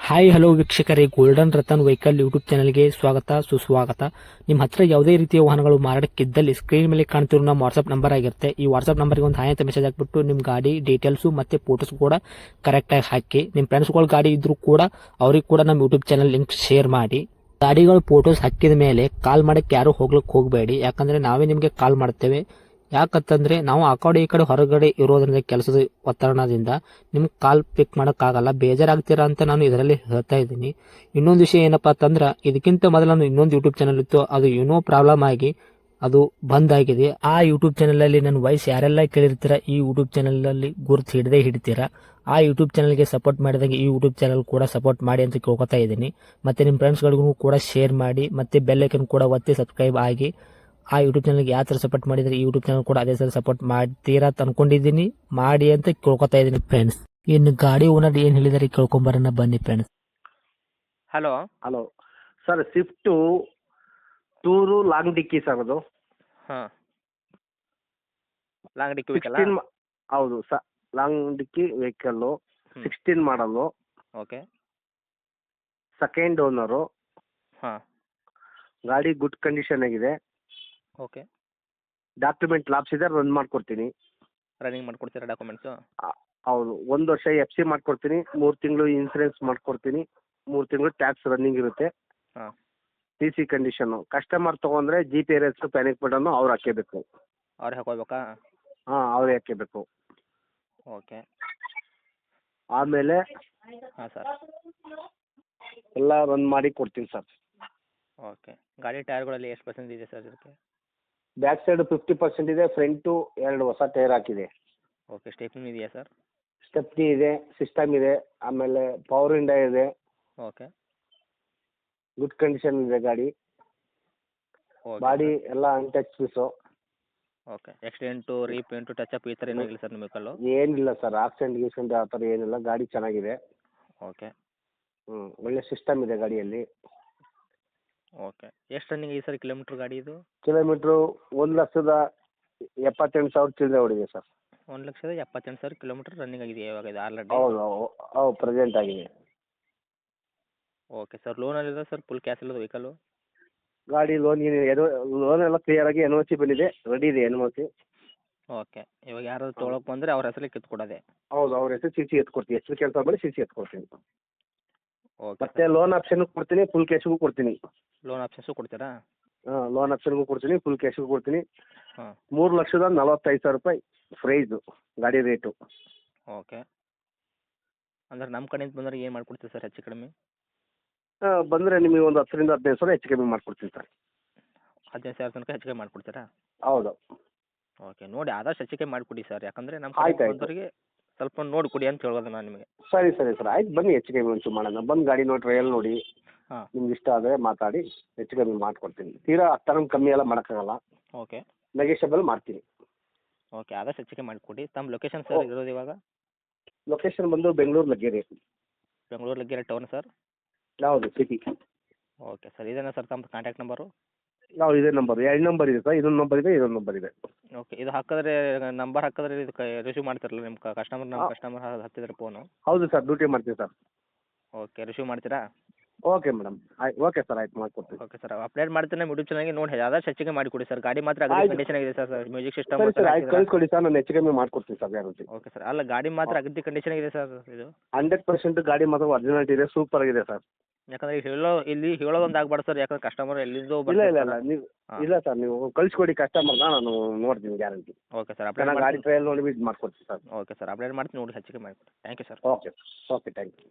Hi hello ವೀಕ್ಷಕರೇ, golden Ratan vehicle YouTube ಚಾನಲ್ಗೆ ಸ್ವಾಗತ ಸುಸ್ವಾಗತ. ನಿಮ್ಮ ಹತ್ರ ಯಾವುದೇ ರೀತಿಯ ವಾಹನಗಳು ಮಾರಾಟಕ್ಕಿದ್ದಲ್ಲಿ ಸ್ಕ್ರೀನ್ ಮೇಲೆ ಕಾಣ್ತಿರೋ ನಮ್ಮ ವಾಟ್ಸ್ಆಪ್ ನಂಬರ್ ಆಗಿರುತ್ತೆ. ಈ ವಾಟ್ಸ್ಆಪ್ ನಂಬರ್ಗೆ ಒಂದು ಹಾಯ್ ಅಂತ ಮೆಸೇಜ್ ಹಾಕ್ಬಿಟ್ಟು ನಿಮ್ಮ ಗಾಡಿ ಡೀಟೇಲ್ಸು ಮತ್ತೆ ಫೋಟೋಸ್ ಕೂಡ ಕರೆಕ್ಟಾಗಿ ಹಾಕಿ. ನಿಮ್ಮ ಫ್ರೆಂಡ್ಸ್ಗಳ ಗಾಡಿ ಇದ್ರೂ ಕೂಡ ಅವ್ರಿಗೆ ಕೂಡ ನಮ್ಮ ಯೂಟ್ಯೂಬ್ ಚಾನಲ್ ಲಿಂಕ್ ಶೇರ್ ಮಾಡಿ. ಗಾಡಿಗಳು ಫೋಟೋಸ್ ಹಾಕಿದ ಮೇಲೆ ಕಾಲ್ ಮಾಡಕ್ಕೆ ಯಾರು ಹೋಗ್ಲಿಕ್ಕೆ ಹೋಗಬೇಡಿ, ಯಾಕಂದ್ರೆ ನಾವೇ ನಿಮಗೆ ಕಾಲ್ ಮಾಡ್ತೇವೆ. ಯಾಕಂತಂದ್ರೆ ನಾವು ಆ ಕಡೆ ಈ ಕಡೆ ಹೊರಗಡೆ ಇರೋದ್ರಿಂದ ಕೆಲಸದ ಒತ್ತಡದಿಂದ ನಿಮ್ಗೆ ಕಾಲ್ ಪಿಕ್ ಮಾಡೋಕ್ಕಾಗಲ್ಲ, ಬೇಜಾರಾಗ್ತೀರಾ ಅಂತ ನಾನು ಇದರಲ್ಲಿ ಹೇಳ್ತಾ ಇದ್ದೀನಿ. ಇನ್ನೊಂದು ವಿಷಯ ಏನಪ್ಪಾ ಅಂತಂದ್ರೆ, ಇದಕ್ಕಿಂತ ಮೊದಲು ನಾನು ಇನ್ನೊಂದು ಯೂಟ್ಯೂಬ್ ಚಾನಲ್ ಇತ್ತು, ಅದು ಏನೋ ಪ್ರಾಬ್ಲಮ್ ಆಗಿ ಅದು ಬಂದ್ ಆಗಿದೆ. ಆ ಯೂಟ್ಯೂಬ್ ಚಾನಲ್ ಅಲ್ಲಿ ನನ್ನ ವಾಯ್ಸ್ ಯಾರೆಲ್ಲ ಕೇಳಿರ್ತೀರಾ, ಈ ಯೂಟ್ಯೂಬ್ ಚಾನಲ್ ಅಲ್ಲಿ ಗುರುತು ಹಿಡಿತೀರಾ. ಆ ಯೂಟ್ಯೂಬ್ ಚಾನಲ್ಗೆ ಸಪೋರ್ಟ್ ಮಾಡಿದಾಗ ಈ ಯೂಟ್ಯೂಬ್ ಚಾನಲ್ ಕೂಡ ಸಪೋರ್ಟ್ ಮಾಡಿ ಅಂತ ಕೇಳ್ಕೊತಾ ಇದ್ದೀನಿ. ಮತ್ತೆ ನಿಮ್ಮ ಫ್ರೆಂಡ್ಸ್ಗಳಿಗೂ ಕೂಡ ಶೇರ್ ಮಾಡಿ, ಮತ್ತೆ ಬೆಲ್ ಐಕನ್ ಕೂಡ ಒತ್ತಿ ಸಬ್ಸ್ಕ್ರೈಬ್ ಆಗಿ. ಆ ಯೂಟ್ಯೂಬ್ ಚಾನಲ್ಗೆ ಯಾವ ಥರ ಸಪೋರ್ಟ್ ಮಾಡಿದರೆ ಈ ಯೂಟ್ಯೂಬ್ ಚಾನಲ್ ಕೂಡ ಅದೇ ಥರ ಸಪೋರ್ಟ್ ಮಾಡ್ತೀರಾ ಅಂತ ಅನ್ಕೊಂಡಿದ್ದೀನಿ. ಮಾಡಿ ಅಂತ ಕೇಳ್ಕೊತಾ ಇದ್ದೀನಿ ಫ್ರೆಂಡ್ಸ್. ಇನ್ನು ಗಾಡಿ ಓನರ್ ಏನು ಹೇಳಿದಾರೆ ಕೇಳ್ಕೊಂಬರೋಣ ಬನ್ನಿ friends. Hello hello sir, Swift tour long dicky sir ಅದು. ಹಾಂ, ಲಾಂಗ್ ಡಿಕ್ಕಿ ಬೇಕಲ್ಲ? ಹೌದು sir, long dicky vehicle. 16 model, okay. Second owner. ಹಾಂ, ಗಾಡಿ ಗುಡ್ ಕಂಡೀಷನ್ ಆಗಿದೆ. ಓಕೆ. ಡಾಕ್ಯುಮೆಂಟ್ ಲಾಪ್ಸ್ ಇದೆ, ರನ್ ಮಾಡ್ಕೊಡ್ತೀನಿ. ರನ್ನಿಂಗ್ ಮಾಡ್ಕೊಡ್ತೀರಾ ಡಾಕ್ಯುಮೆಂಟ್ಸು? ಹೌದು, 1 ವರ್ಷ FC ಮಾಡ್ಕೊಡ್ತೀನಿ, 3 ತಿಂಗಳು ಇನ್ಸೂರೆನ್ಸ್ ಮಾಡ್ಕೊಡ್ತೀನಿ, 3 ತಿಂಗಳು ಟ್ಯಾಕ್ಸ್ ರನ್ನಿಂಗ್ ಇರುತ್ತೆ. ಹಾಂ, TC ಕಂಡೀಷನ್ನು. ಕಸ್ಟಮರ್ ತೊಗೊಂಡ್ರೆ GPS ಪ್ಯಾನಿಕ್ ಬಟನ್ನು ಅವ್ರು ಹಾಕಬೇಕು. ಅವ್ರು ಹಾಕೋಬೇಕಾ? ಹಾಂ, ಅವರೇ ಹಾಕಬೇಕು. ಓಕೆ. ಆಮೇಲೆ ಹಾಂ ಸರ್, ಎಲ್ಲ ರನ್ ಮಾಡಿ ಕೊಡ್ತೀನಿ ಸರ್. ಓಕೆ. ಗಾಡಿ ಟೈರ್ಗಳಲ್ಲಿ ಎಷ್ಟು ಪರ್ಸೆಂಟ್ ಇದೆ ಸರ್ ಇದಕ್ಕೆ? ಬ್ಯಾಕ್ ಸೈಡ್ 50% ಇದೆ, ಫ್ರಂಟು 2 ಹೊಸ ಟೈರ್ ಹಾಕಿದೆ. ಓಕೆ. ಸ್ಟೆಪ್ನಿ ಇದೆಯಾ ಸರ್? ಸ್ಟೆಪ್ನಿ ಇದೆ, ಸಿಸ್ಟಮ್ ಇದೆ, ಆಮೇಲೆ ಪವರ್ ವಿಂಡೋ ಇದೆ. ಓಕೆ. ಗುಡ್ ಕಂಡೀಷನ್ ಇದೆ ಗಾಡಿ. Okay body sir. ಎಲ್ಲ untouch piece. Okay. Accident, repaint, touch up ಈ ಥರ ಏನೂ ಇಲ್ಲ ಸರ್ ನಿಮ್ಮ ವೆಹಿಕಲ್ಲು? ಏನಿಲ್ಲ ಸರ್, ಆಕ್ಸಿಡೆಂಟ್ ಗೀಕ್ಸಿಡೆಂಟ್ ಆ ಥರ ಏನಿಲ್ಲ, ಗಾಡಿ ಚೆನ್ನಾಗಿದೆ. ಓಕೆ. ಒಳ್ಳೆ ಸಿಸ್ಟಮ್ ಇದೆ ಗಾಡಿಯಲ್ಲಿ. ಓಕೆ. ಎಷ್ಟು ರನ್ನಿಂಗ್ ಇದೆ ಸರ್ ಕಿಲೋಮೀಟ್ರ್ ಗಾಡಿ ಇದು? ಕಿಲೋಮೀಟ್ರು 1,78,000 ಚಿಲ್ಲರೆ ಹೊಡಿದೆ ಸರ್. 1,78,000 ಕಿಲೋಮೀಟ್ರ್ ರನ್ನಿಂಗ್ ಆಗಿದೆ ಇವಾಗ ಇದು ಆಲ್ರೆಡಿ? ಹೌದು ಹೌದು, ಪ್ರೆಸೆಂಟ್ ಆಗಿದೆ. Okay sir. ಲೋನಲ್ಲಿದೆ ಸರ್? ಫುಲ್ ಕ್ಯಾಶ್ ಇಲ್ಲದ ವೆಹಿಕಲ್ಲು? ಗಾಡಿ ಲೋನ್ ಎಲ್ಲ ಕ್ಲಿಯರ್ ಆಗಿ NOC ಬಂದಿದೆ, ರೆಡಿ ಇದೆ NOC. ಓಕೆ. ಇವಾಗ ಯಾರಾದ್ರು ತೊಗೊಳಕ್ಕೆ ಬಂದರೆ ಅವ್ರ ಹೆಸರಿಗೆ ಕಿತ್ಕೊಡೋದೆ? ಹೌದು, ಅವ್ರ ಹೆಸರು CC ಎತ್ಕೊಡ್ತೀನಿ, ಎಷ್ಟು ಕೆಲಸ ಮಾಡಿ CC ಎತ್ಕೊಡ್ತೀನಿ. ಓಕೆ. ಮತ್ತೆ ಲೋನ್ ಆಪ್ಷನ್ ಕೊಡ್ತೀನಿ, ಫುಲ್ ಕ್ಯಾಶ್ಗೂ ಕೊಡ್ತೀನಿ. ಲೋನ್ ಆಪ್ಷನ್ಸು ಕೊಡ್ತೀರಾ? ಹಾಂ, ಲೋನ್ ಆಪ್ಷನ್ಗೂ ಕೊಡ್ತೀನಿ, ಫುಲ್ ಕ್ಯಾಶ್ಗೂ ಕೊಡ್ತೀನಿ. ಹಾಂ. 3,45,000 ರೂಪಾಯಿ ಪ್ರೈಸು ಗಾಡಿ ರೇಟು. ಓಕೆ. ಅಂದ್ರೆ ನಮ್ಮ ಕಡೆಯಿಂದ ಬಂದರೆ ಏನು ಮಾಡ್ಕೊಡ್ತೀವಿ ಸರ್ ಹೆಚ್ಚು ಕಡಿಮೆ? ಬಂದರೆ ನಿಮಗೆ ಒಂದು 10,000 ರಿಂದ 15,000 ಹೆಚ್ಚು ಕಮ್ಮಿ ಮಾಡ್ಕೊಡ್ತೀನಿ ಸರ್. 15,000 ತನಕ ಹೆಚ್ಚು ಕಮ್ಮಿ ಮಾಡಿಕೊಡ್ತೀರಾ? ಹೌದು. ಓಕೆ. ನೋಡಿ ಆದಷ್ಟು ಹೆಚ್ಚು ಕಮ್ಮಿ ಮಾಡಿಕೊಡಿ ಸರ್, ಯಾಕಂದರೆ ನಮ್ಮ ಆಯ್ತು, ಕಡೆ ಆಯ್ತು. ಬಂದವರಿಗೆ ಸ್ವಲ್ಪ ನೋಡಿ ಕೊಡಿ ಅಂತ ಹೇಳೋದು ನಾನು ನಿಮಗೆ. ಸರಿ ಸರ್, ಆಯ್ತು, ಬನ್ನಿ ಹೆಚ್ಚು ಕಮ್ಮಿ ಒಂಚೂರು ಮಾಡೋಣ. ಬಂದು ಗಾಡಿ ನೋಡಿ ಟ್ರಯಲ್ ನೋಡಿ, ಹಾಂ. ನಿಮ್ಗೆ ಇಷ್ಟ ಆದರೆ ಮಾತಾಡಿ ಹೆಚ್ಚು ಕಮ್ಮಿ ಮಾಡ್ಕೊಡ್ತೀನಿ. ತೀರಾ ಹತ್ತರಂ ಕಮ್ಮಿ ಎಲ್ಲ ಮಾಡೋಕ್ಕಾಗಲ್ಲ, ಓಕೆ. ನೆಗೆಷಬಲ್ ಮಾಡ್ತೀನಿ. ಓಕೆ. ಆದಷ್ಟು ಹೆಚ್ಚು ಕಮ್ಮಿ ಮಾಡಿಕೊಡಿ. ತಮ್ಮ ಲೊಕೇಶನ್ ಸರ್ ಇರೋದು ಇವಾಗ? ಲೊಕೇಶನ್ ಬಂದು ಬೆಂಗಳೂರು ಲಗ್ಗೆರೆ. Bengaluru Laggere town sir? ಹೌದು, ಸಿಟಿ. Okay sir. ಇದೇನಾ ಸರ್ ತಮ್ಮ ಕಾಂಟ್ಯಾಕ್ಟ್ ನಂಬರು? ಯಾವುದು ಇದೇ ನಂಬರ್? 2 ನಂಬರ್ ಇದೆ ಸರ್, ಇದೊಂದು ನಂಬರ್ ಇದೆ, ಇದೊಂದು ನಂಬರ್ ಇದೆ. ಓಕೆ. ಇದು ಹಾಕಿದ್ರೆ ನಂಬರ್ ಹಾಕಿದ್ರೆ ಇದಕ್ಕೆ ರಿಸೀವ್ ಮಾಡ್ತಿರಲ್ಲ ನಿಮ್ಮ ಕಸ್ಟಮರ್ ಹತ್ತಿದ್ರೆ ಫೋನು? ಹೌದು ಸರ್, ಡ್ಯೂಟಿ ಮಾಡ್ತೀನಿ ಸರ್. ಓಕೆ. ರಿಸೀವ್ ಮಾಡ್ತೀರಾ? ಓಕೆ ಮೇಡಮ್, ಆಯ್ತು, ಓಕೆ ಸರ್, ಆಯ್ತು, ಮಾಡ್ಕೊಡ್ತೀನಿ. Okay sir. ಅಪ್ಡೇಟ್ ಮಾಡ್ತೀನಿ ನಮ್ಮ ಯೂಟ್ಯೂಬ್ ಚಾನಲ್ಗೆ, ನೋಡಿ ಆದಷ್ಟು ಹೆಚ್ಚಿಗೆ ಮಾಡಿಕೊಡಿ ಸರ್. ಗಾಡಿ ಮಾತ್ರ ಅಗದಿ ಆಯ್ತು. ಕಂಡೀಷನ್ ಆಗಿದೆ ಸರ್. ಮ್ಯೂಸಿಕ್ ಸಿಸ್ಟಮ್ ಸರಿ ಸರ್, ಆಯ್ತು, ಕಳಿಸ್ಕೊಡಿ ಸರ್, ನಾನು ಹೆಚ್ಚು ಕಮ್ಮಿ ಮಾಡ್ಕೊಡ್ತೀನಿ ಸರ್, ಗ್ಯಾರಂಟಿ. Okay sir. ಅಲ್ಲ ಗಾಡಿ ಮಾತ್ರ ಅಗದಿ ಕಂಡೀಷನ್ ಆಗಿದೆ ಸರ್ ಇದು? 100% ಗಾಡಿ ಮಾತ್ರ ಒರಿಜಿನಾಲಿಟಿ ಇದೆ, ಸೂಪರ್ ಆಗಿದೆ ಸರ್. ಯಾಕಂದ್ರೆ ಇಲ್ಲಿ ಹೇಳೋದೊಂದು ಆಗ್ಬಾರ್ದು ಸರ್, ಯಾಕಂದ್ರೆ ಕಸ್ಟಮರ್ ಎಲ್ಲಿಂದೋ ಇಲ್ಲ ನೀವು ಇಲ್ಲ ಸರ್, ನೀವು ಕಳಿಸ್ಕೊಡಿ ಕಸ್ಟಮರ್ನ, ನಾನು ನೋಡ್ತೀನಿ ಗ್ಯಾರಂಟಿ. Okay sir. ಅಪ್ಡೇಟ್ ನಾನು ಗಾಡಿ ಟ್ರಯಲ್ ನೋಡಿ ಇದು ಮಾಡ್ಕೊಡ್ತೀನಿ ಸರ್. Okay sir. ಅಪ್ಡೇಟ್ ಮಾಡ್ತೀನಿ, ನೋಡಿ ಹೆಚ್ಚಿಗೆ ಮಾಡಿಕೊಡಿ. Thank you sir. Okay okay, thank you.